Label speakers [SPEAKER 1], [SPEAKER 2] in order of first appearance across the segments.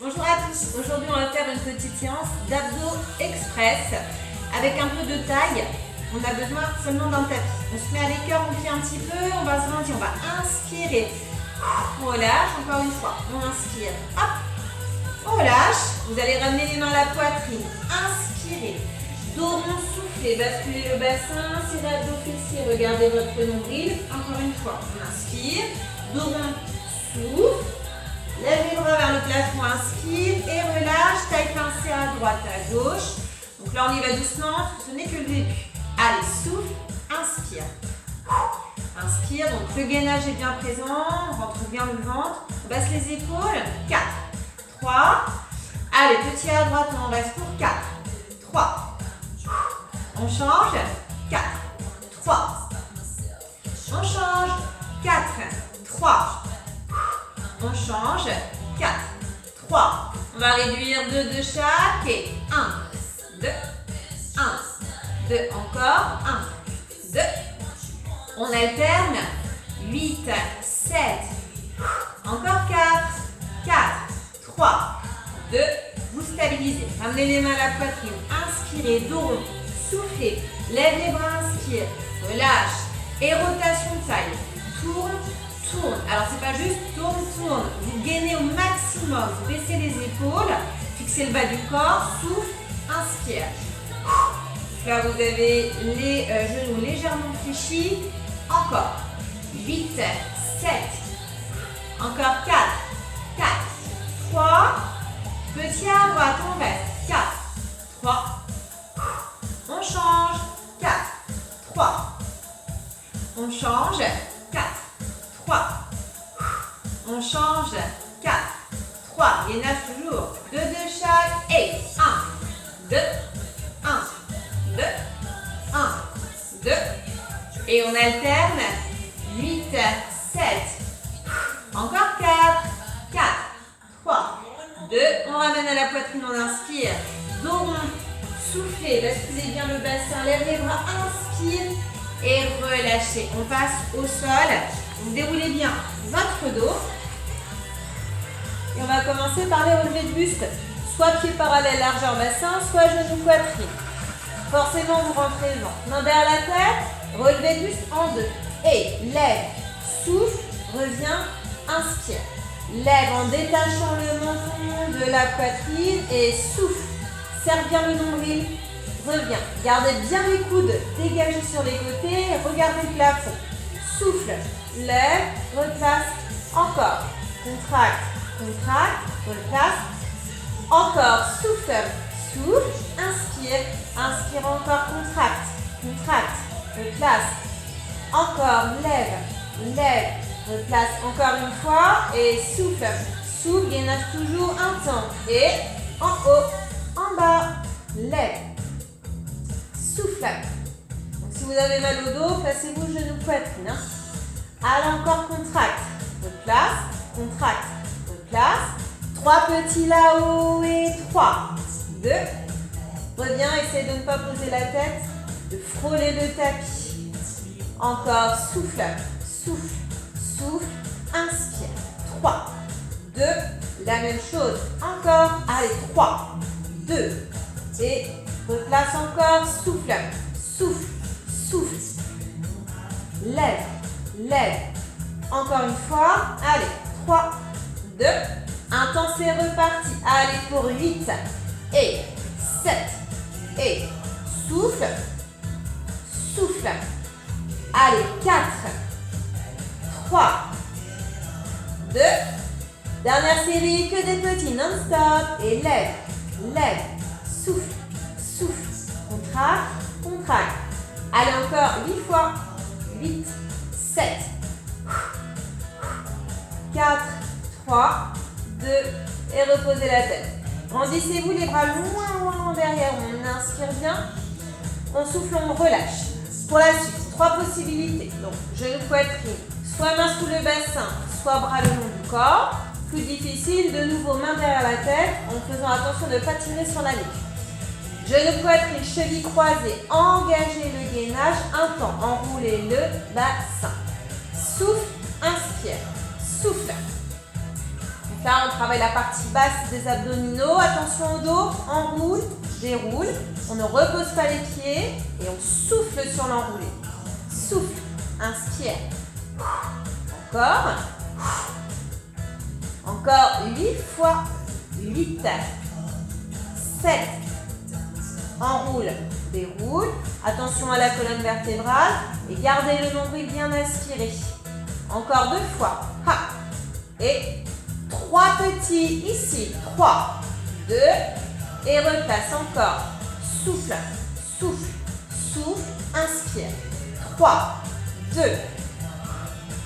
[SPEAKER 1] Bonjour à tous, aujourd'hui on va faire une petite séance d'abdos express avec un peu de taille. On a besoin seulement d'un tapis. On se met à l'écart, on plie un petit peu, on va se ralentir, on va inspirer. On relâche, encore une fois, on inspire, hop, on relâche. Vous allez ramener les mains à la poitrine, inspirez. Dos rond, soufflez, basculez le bassin, serrez abdos fessiers, regardez votre nombril. Encore une fois, on inspire, dos rond, souffle. Lève les bras vers le plafond, inspire et relâche, taille pincée à droite, à gauche. Donc là on y va doucement, ce n'est que le début. Allez, souffle, inspire. Inspire, donc le gainage est bien présent, on rentre bien le ventre, on baisse les épaules. 4, 3, allez, petit à droite, on reste pour 4, 3. On change, 4, 3. On change, 4, 3. On change, 4, 3. On va réduire 2 de chaque et 1, 2, 1, 2, encore, 1, 2. On alterne, 8, 7, encore 4, 4, 3, 2. Vous stabilisez. Ramenez les mains à la poitrine, inspirez, dos rond, soufflez, lève les bras, inspire, relâche et rotation de taille. Tourne. Tourne. Alors c'est pas juste tourne, tourne. Vous gainez au maximum. Vous baissez les épaules, fixez le bas du corps, souffle, inspire. Là vous avez les genoux légèrement fléchis. Encore. 8, 7. Encore 4, 4, 3. Petit à droite, on reste. 4, 3. On change. 4, 3. On change. 4. 3. On change. 4, 3. Gainage toujours. 2 de chaque. Et 1, 2, 1, 2, 1, 2. Et on alterne. 8, 7. Encore 4, 4, 3, 2. On ramène à la poitrine, on inspire. Dos rond. Soufflez. Basculez bien le bassin. Lève les bras. Inspire. Et relâchez. On passe au sol. Vous déroulez bien votre dos. Et on va commencer par les relevés de buste. Soit pieds parallèles, largeur bassin, soit genoux poitrine. Forcément, vous rentrez le ventre. Main derrière la tête, relevez de buste en 2. Et lève, souffle, reviens, inspire. Lève en détachant le menton de la poitrine et souffle. Serre bien le nombril. Reviens. Gardez bien les coudes dégagés sur les côtés. Regardez le plafond. Souffle. Lève, replace, encore, contracte, contracte, replace, encore, souffle, souffle, inspire, inspire encore, contracte, contracte, replace, encore, lève, lève, replace encore une fois et souffle, souffle, gainage toujours un temps et en haut, en bas, lève, souffle. Donc, si vous avez mal au dos, placez-vous genou poitrine. Allez, encore contracte, replace, contracte, replace. 3 petits là-haut et 3, 2. Reviens, essaye de ne pas poser la tête, de frôler le tapis. Encore, souffle, souffle, souffle, inspire. 3, 2, la même chose. Encore, allez, 3, 2. Et replace encore, souffle, souffle, souffle. Lève. Lève. Encore une fois. Allez. 3, 2. Intense et reparti. Allez pour 8. Et 7. Et souffle. Souffle. Allez. 4. 3. 2. Dernière série. Que des petits non-stop. Et lève. Lève. Souffle. Souffle. Contracte. Contracte. Allez encore 8 fois. 8. 7, 4, 3, 2 et reposez la tête. Grandissez-vous les bras loin derrière. On inspire bien. On souffle, on relâche. Pour la suite, 3 possibilités. Donc, genou poitrine, soit main sous le bassin, soit bras le long du corps. Plus difficile, de nouveau main derrière la tête en faisant attention de ne pas tirer sur la nuque. Genou poitrine, cheville croisée, engagez le gainage, un temps, enroulez le bassin. Souffle, inspire, souffle. On Là, on travaille la partie basse des abdominaux. Attention au dos, enroule, déroule. On ne repose pas les pieds et on souffle sur l'enroulé. Souffle, inspire. Encore. Encore 8 fois. 8, 7. Enroule, déroule. Attention à la colonne vertébrale et gardez le nombril bien aspiré. Encore 2 fois. Ha. Et 3 petits ici. 3, 2 et replace encore. Souffle, souffle, souffle, inspire. 3, 2.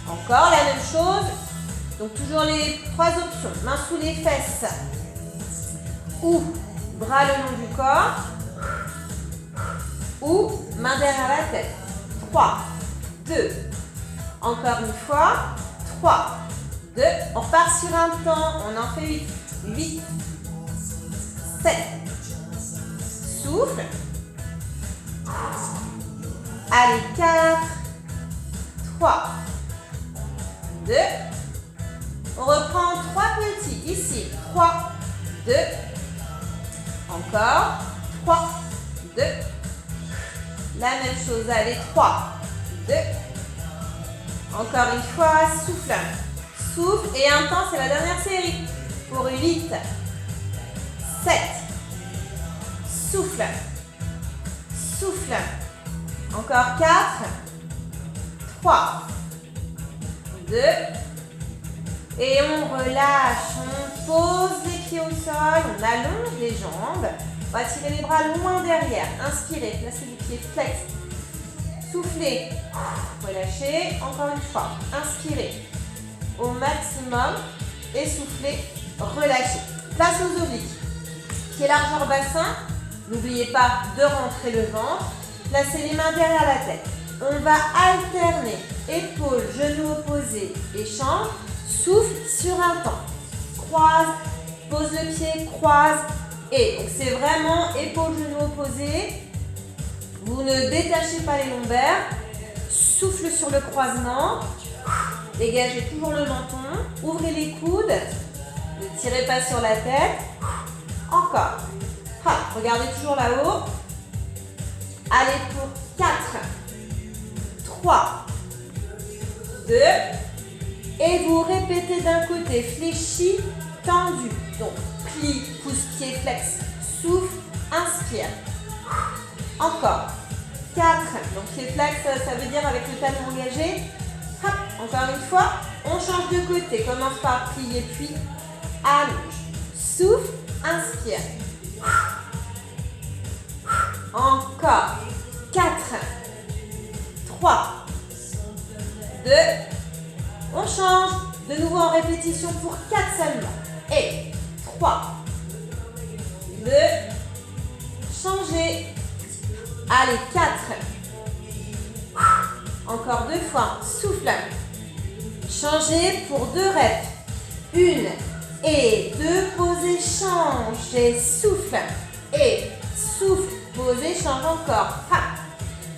[SPEAKER 1] Encore la même chose. Donc toujours les 3 options. Main sous les fesses ou bras le long du corps ou main derrière la tête. 3, 2. Encore une fois. 3, 2. On repart sur un temps. On en fait 8. 8, 7. Souffle. Allez, 4, 3, 2. On reprend 3 petits ici. 3, 2. Encore. 3, 2. La même chose. Allez, 3, 2. Encore une fois. Souffle. Souffle. Et un temps, c'est la dernière série. Pour 8, 7. Souffle. Souffle. Encore 4, 3, 2. Et on relâche. On pose les pieds au sol. On allonge les jambes. On va tirer les bras loin derrière. Inspirez. Placez les pieds flex. Soufflez. Relâchez. Encore une fois. Inspirez au maximum. Et soufflez. Relâchez. Place aux obliques. Pieds largeur bassin. N'oubliez pas de rentrer le ventre. Placez les mains derrière la tête. On va alterner épaules, genoux opposés, échange. Souffle sur un temps. Croise, pose le pied, croise. Et donc c'est vraiment épaules, genoux opposés. Vous ne détachez pas les lombaires. Souffle sur le croisement. Dégagez toujours le menton. Ouvrez les coudes. Ne tirez pas sur la tête. Encore. Regardez toujours là-haut. Allez pour 4, 3, 2. Et vous répétez d'un côté, fléchi, tendu. Donc, plie, pouce-pied, flex, souffle, inspire. Encore. 4. Donc, pied flex, ça veut dire avec le talon engagé. Hop, encore une fois, on change de côté. Commence par plier, puis allonge. Souffle, inspire. Encore. 4, 3, 2. On change. De nouveau en répétition pour 4 seulement. Et 3, 2. Changez. Allez, 4. Encore 2 fois. Souffle. Changez pour 2 reps. 1 et 2. Posez, changez. Souffle. Et souffle. Posez, change encore. Hop.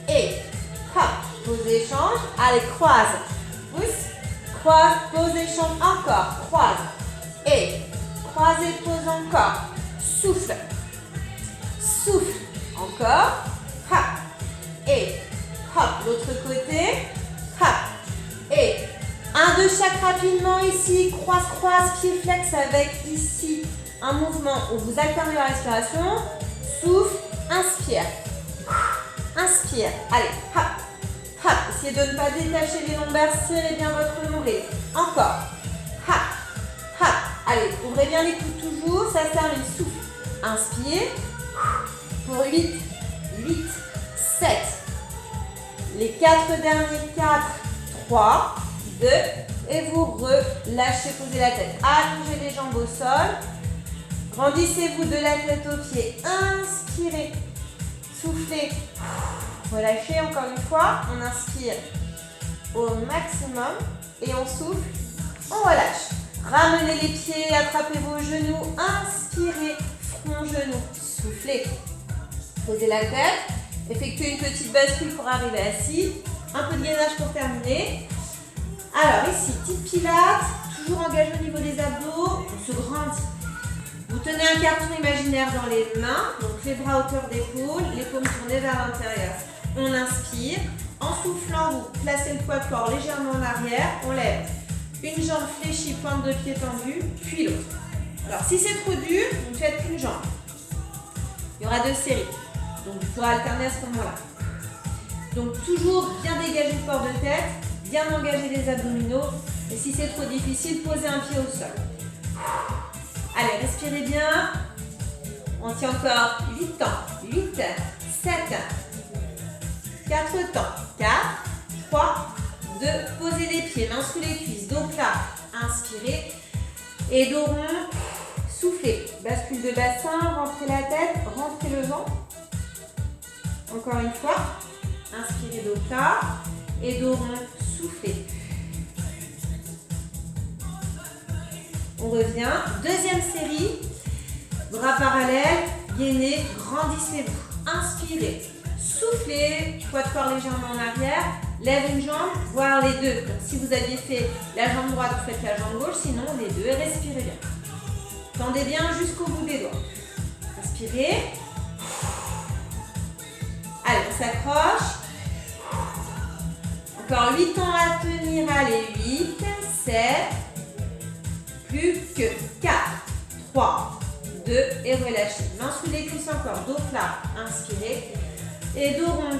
[SPEAKER 1] Et hop. Posez, change. Allez, croise. Pousse. Croise, pose et change encore. Croise. Et croise et pose encore. Souffle. Souffle. Encore. Hop. Et hop. L'autre côté. Hop. Et un de chaque rapidement ici. Croise, croise, pied flex avec ici un mouvement où vous alternez la respiration. Souffle. Inspire. Inspire. Allez. Hop. Hop. Essayez de ne pas détacher les lombaires. Serrez bien votre nombril. Encore. Hop. Hop. Allez, ouvrez bien les coudes toujours. Ça se termine. Souffle. Inspire. Pour 8, 8, 7. Les 4 derniers. 4, 3, 2. Et vous relâchez. Posez la tête. Allongez les jambes au sol. Grandissez-vous de la tête aux pieds. Inspirez. Soufflez. Relâchez encore une fois. On inspire au maximum. Et on souffle. On relâche. Ramenez les pieds. Attrapez vos genoux. Inspirez. Front, genoux. Soufflez. Posez la tête. Effectuez une petite bascule pour arriver assis. Un peu de gainage pour terminer. Alors ici, petite pilates. toujours engagé au niveau des abdos, on se grandit. Vous tenez un carton imaginaire dans les mains, donc les bras à hauteur d'épaule, les paumes tournées vers l'intérieur. On inspire, en soufflant, vous placez le poids de corps légèrement en arrière, on lève une jambe fléchie, pointe de pied tendue, puis l'autre. Alors si c'est trop dur, vous ne faites qu'une jambe. Il y aura 2 séries, donc vous pourrez alterner à ce moment-là. Donc toujours bien dégager le port de tête, bien engager les abdominaux, et si c'est trop difficile, posez un pied au sol. Allez, respirez bien. On tient encore 8 temps. 8, 7, 4 temps. 4, 3, 2. Posez les pieds, mains sous les cuisses, dos plat. Inspirez. Et dos rond. Soufflez. Bascule de bassin, rentrez la tête, rentrez le ventre. Encore une fois. Inspirez, dos plat. Et dos rond, soufflez. On revient. Deuxième série. Bras parallèles, gainez, grandissez-vous. Inspirez. Soufflez. Poids de corps légèrement en arrière. Lève une jambe, voire les deux. Donc, si vous aviez fait la jambe droite, vous faites la jambe gauche. Sinon, les deux. Et respirez bien. Tendez bien jusqu'au bout des doigts. Inspirez. Allez, on s'accroche. Encore 8 temps à tenir. Allez, 8, 7. Plus que 4, 3, 2 et relâchez. Mains sous les cuisses encore, dos plat, inspirez. Et dos rond,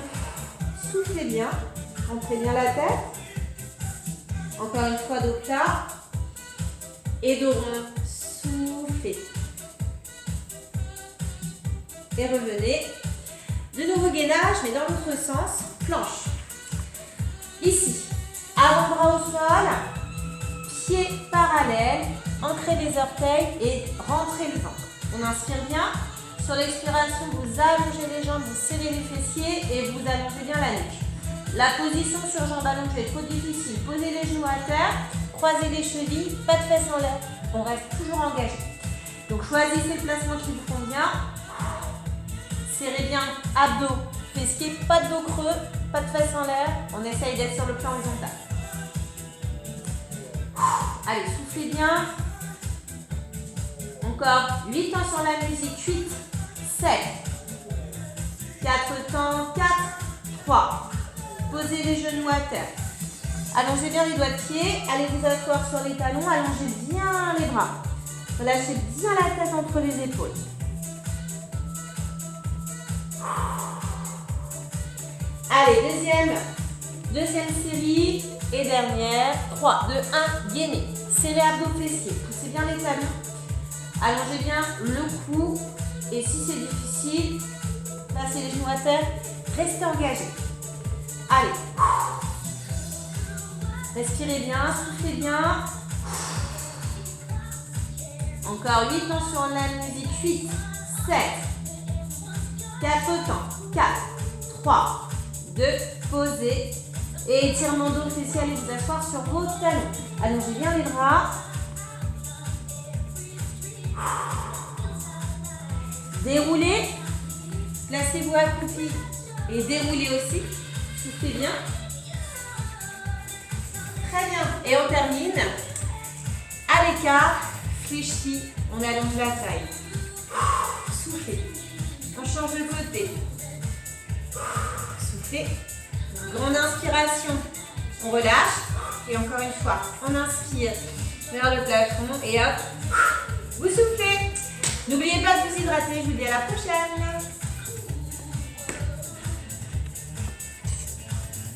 [SPEAKER 1] soufflez bien, rentrez bien la tête. Encore une fois, dos plat. Et dos rond, soufflez. Et revenez. De nouveau gainage, mais dans l'autre sens, planche. Ici, avant-bras au sol. Pieds parallèles, ancrez les orteils et rentrez le ventre. On inspire bien. Sur l'expiration, vous allongez les jambes, vous serrez les fessiers et vous allongez bien la nuque. La position sur jambes allongées est trop difficile. Posez les genoux à terre, croisez les chevilles, pas de fesses en l'air. On reste toujours engagé. Donc choisissez le placement qui vous convient. Serrez bien abdos, fessiers, pas de dos creux, pas de fesses en l'air. On essaye d'être sur le plan horizontal. Allez, soufflez bien. Encore 8 temps sur la musique. 8, 7, 4 temps, 4, 3. Posez les genoux à terre. Allongez bien les doigts de pied. Allez vous asseoir sur les talons. Allongez bien les bras. Relâchez bien la tête entre les épaules. Allez, deuxième série. Et dernière, 3, 2, 1, gainez. Serrez abdos fessiers, poussez bien les talons. Allongez bien le cou. Et si c'est difficile, passez les genoux à terre. Restez engagé. Allez. Respirez bien, soufflez bien. Encore 8 temps sur la musique. 8, 7, 4 temps. 4, 3, 2, posez. Et étirement dos fessier, allez vous asseoir sur vos talons. Allongez bien les bras. Déroulez. Placez-vous accroupi et déroulez aussi. Soufflez bien. Très bien. Et on termine. À l'écart, fléchi, on allonge la taille. Soufflez. On change de côté. Soufflez. Grande inspiration, on relâche. Et encore une fois, on inspire vers le plafond et hop, vous soufflez. N'oubliez pas de vous hydrater, je vous dis à la prochaine.